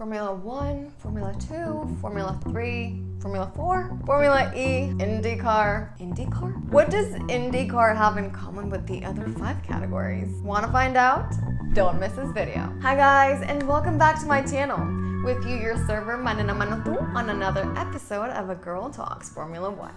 Formula 1, Formula 2, Formula 3, Formula 4, Formula E, Indy Car. Indy Car? What does Indy Car have in common with the other 5 categories? Want to find out? Don't miss this video. Hi guys, and welcome back to my channel. With you, your server, Manena on another episode of A Girl Talks Formula 1.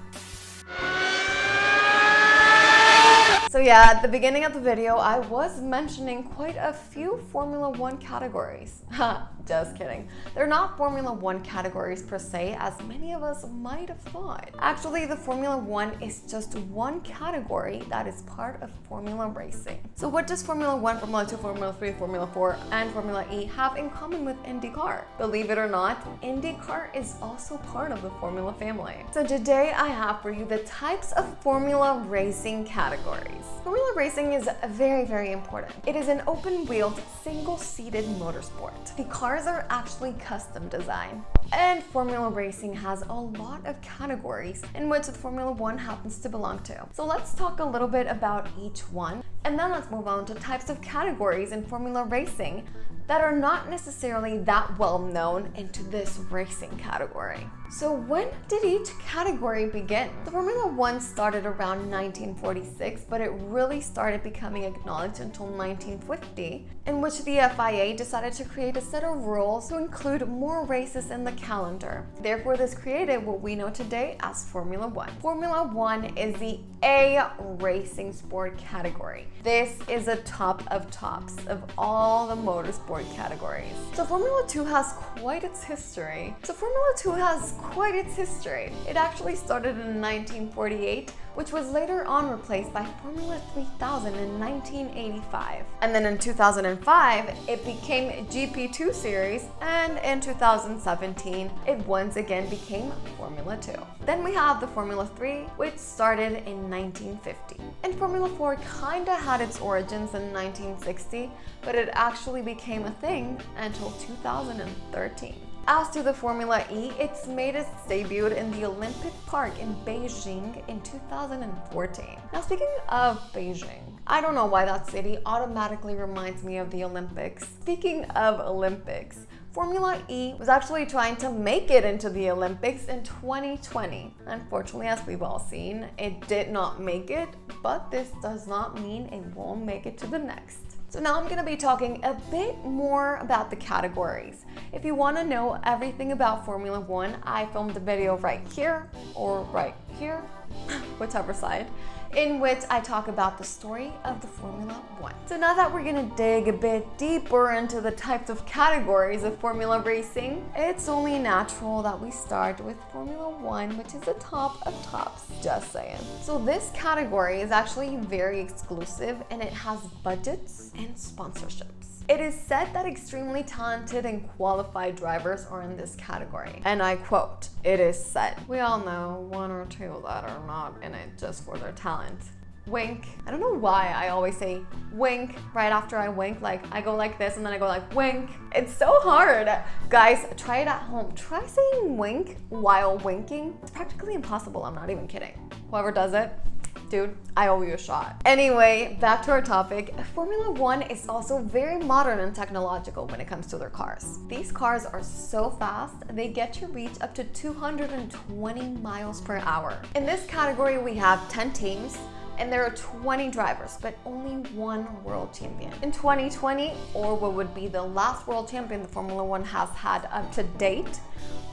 So yeah, at the beginning of the video, I was mentioning quite a few Formula 1 categories. Ha, just kidding. They're not Formula 1 categories per se, as many of us might have thought. Actually, the Formula 1 is just one category that is part of Formula racing. So what does Formula 1, Formula 2, Formula 3, Formula 4, and Formula E have in common with Indy Car? Believe it or not, Indy Car is also part of the Formula family. So today I have for you the types of Formula racing categories. Formula racing is very, very important. It is an open-wheeled, single-seated motorsport. The cars are actually custom designed. And Formula racing has a lot of categories in which the Formula 1 happens to belong to. So let's talk a little bit about each one, and then let's move on to types of categories in Formula racing that are not necessarily that well known into this racing category. So when did each category begin? The Formula 1 started around 1946, but it really started becoming acknowledged until 1950, in which the FIA decided to create a set of rules to include more races in the calendar. Therefore, this created what we know today as Formula 1. Formula 1 is the A racing sport category. This is a top of tops of all the motorsport categories. So Formula 2 has quite its history. It actually started in 1948, which was later on replaced by Formula 3000 in 1985. And then in 2005, it became GP2 series, and in 2017, it once again became Formula 2. Then we have the Formula 3, which started in 1950. And Formula 4 kinda had its origins in 1960, but it actually became a thing until 2013. As to the Formula E, it's made its debut in the Olympic Park in Beijing in 2014. Now, speaking of Beijing, I don't know why that city automatically reminds me of the Olympics. Speaking of Olympics, Formula E was actually trying to make it into the Olympics in 2020. Unfortunately, as we've all seen, it did not make it, but this does not mean it won't make it to the next. So now I'm going to be talking a bit more about the categories. If you want to know everything about Formula 1, I filmed a video right here or right here, whichever side, in which I talk about the story of the Formula 1. So now that we're going to dig a bit deeper into the types of categories of Formula racing, it's only natural that we start with Formula 1, which is the top of tops, just saying. So this category is actually very exclusive, and it has budgets and sponsorships. It is said that extremely talented and qualified drivers are in this category. And I quote, "It is said." We all know one or two that are not in it just for their talent. Wink. I don't know why I always say wink right after I wink. Like I go like this and then I go like wink. It's so hard. Guys, try it at home. Try saying wink while winking. It's practically impossible. I'm not even kidding. Whoever does it, dude, I owe you a shot. Anyway, back to our topic. Formula 1 is also very modern and technological when it comes to their cars. These cars are so fast, they get to reach up to 220 miles per hour. In this category, we have 10 teams, and there are 20 drivers, but only one world champion. In 2020, or what would be the last world champion the Formula 1 has had up to date,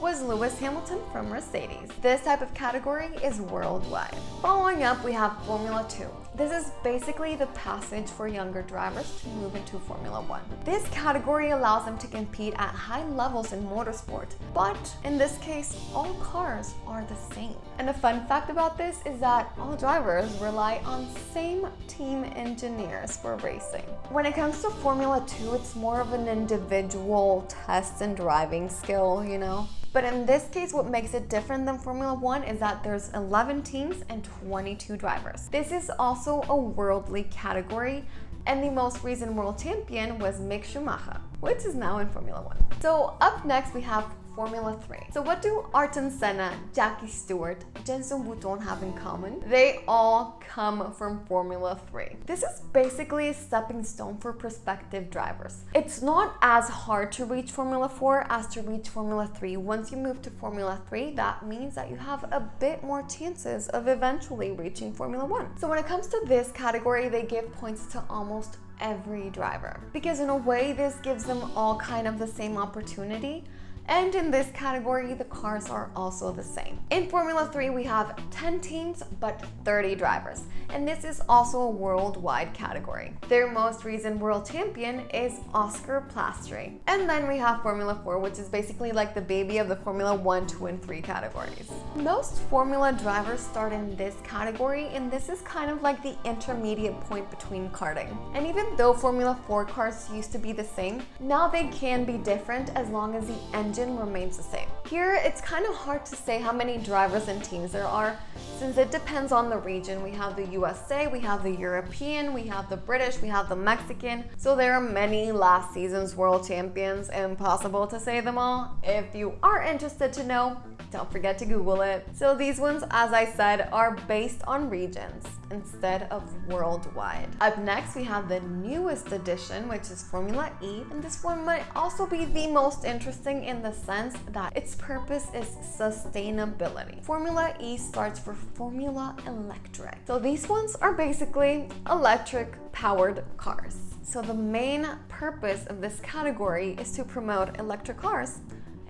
was Lewis Hamilton from Mercedes. This type of category is worldwide. Following up, we have Formula 2. This is basically the passage for younger drivers to move into Formula 1. This category allows them to compete at high levels in motorsport, but in this case, all cars are the same. And a fun fact about this is that all drivers rely on same team engineers for racing. When it comes to Formula 2, it's more of an individual test and driving skill, you know? But in this case, what makes it different than Formula 1 is that there's 11 teams and 22 drivers. This is also a worldly category, and the most recent world champion was Mick Schumacher. which is now in Formula 1. So up next we have Formula 3. So what do Ayrton Senna, Jackie Stewart, Jenson Button have in common? They all come from Formula 3. This is basically a stepping stone for prospective drivers. It's not as hard to reach Formula 4 as to reach Formula 3. Once you move to Formula 3, that means that you have a bit more chances of eventually reaching Formula 1. So when it comes to this category, they give points to almost every driver, because in a way this gives them all kind of the same opportunity. And in this category, the cars are also the same. In Formula 3, we have 10 teams, but 30 drivers. And this is also a worldwide category. Their most recent world champion is Oscar Piastri. And then we have Formula 4, which is basically like the baby of the Formula 1, 2, and 3 categories. Most Formula drivers start in this category, and this is kind of like the intermediate point between karting. And even though Formula 4 cars used to be the same, now they can be different as long as the engine remains the same. Here, it's kind of hard to say how many drivers and teams there are, since it depends on the region. We have the USA, we have the European, we have the British, we have the Mexican. So there are many last season's world champions. Impossible to say them all. If you are interested to know, don't forget to Google it. So these ones, as I said, are based on regions instead of worldwide. Up next, we have the newest addition, which is Formula E. And this one might also be the most interesting in the sense that its purpose is sustainability. Formula E starts for Formula Electric. So these ones are basically electric powered cars. So the main purpose of this category is to promote electric cars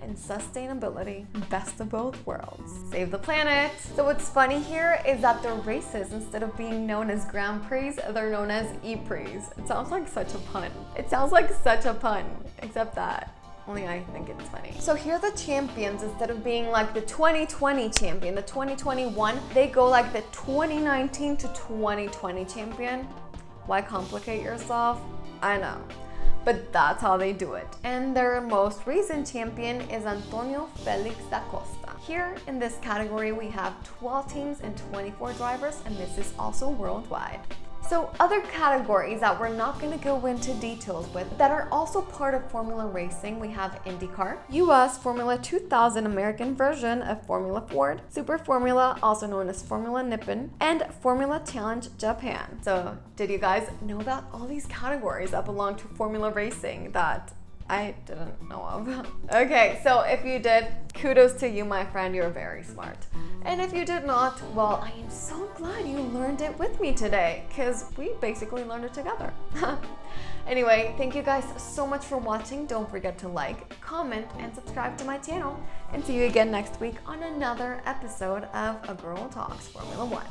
and sustainability, best of both worlds. Save the planet. So what's funny here is that the races, instead of being known as Grand Prix, they're known as E-Prix. It sounds like such a pun. Except that only I think it's funny. So here the champions, instead of being like the 2020 champion, the 2021, they go like the 2019 to 2020 champion. Why complicate yourself? I know. But that's how they do it. And their most recent champion is Antonio Felix da Costa. Here in this category, we have 12 teams and 24 drivers, and this is also worldwide. So other categories that we're not going to go into details with that are also part of Formula racing, we have Indy Car, US Formula 2000 American version of Formula Ford, Super Formula, also known as Formula Nippon, and Formula Challenge Japan. So did you guys know about all these categories that belong to Formula racing that I didn't know of? Okay, so if you did, kudos to you, my friend, you're very smart. And if you did not, well, I am so glad you learned it with me today, because we basically learned it together. Anyway, thank you guys so much for watching. Don't forget to like, comment, and subscribe to my channel. And see you again next week on another episode of A Girl Talks Formula 1.